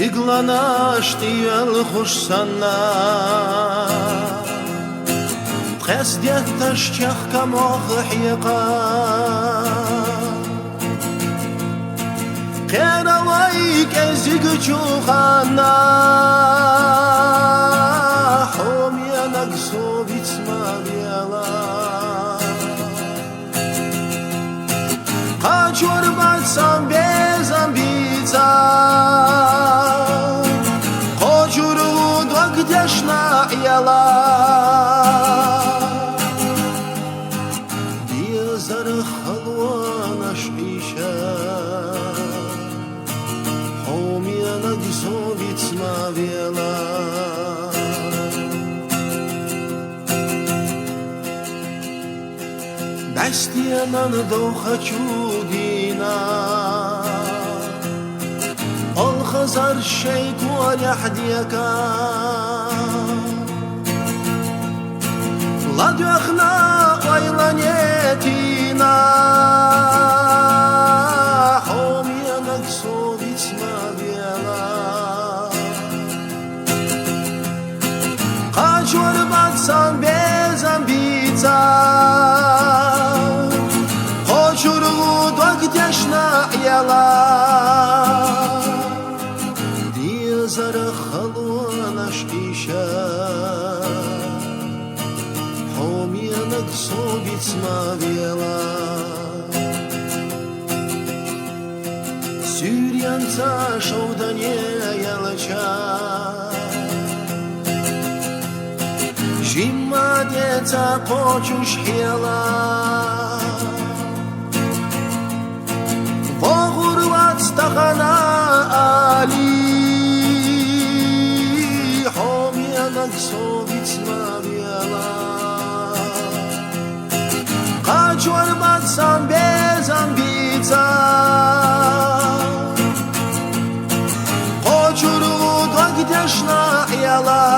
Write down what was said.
Игланашти алхушсана Тхес детташчах камох хьяка Керавай кезигчухана Хомьянак совицмавяла Качурбатсам без амбица Хочуру двагдяшна яла Диязар халуанаш иша Хомьянак совицмавяла Бастиянан дохачу дина الخزر الشيك ولحديك لا دخنا ويلانيتينا حوم ينقصو بيتسما بيلا قاجور باتسان بيزان بيتا قاجور غدوك ديشنا يلا زر خلوانش ایشا حومینک صوبیت ماویلا سوریان تا شودنی یلچا جیمادی تا قوچوش حیلا وغروات تخنا آلی Совицма бела Качуар батсан без амбица Хочуру двагдяшна яла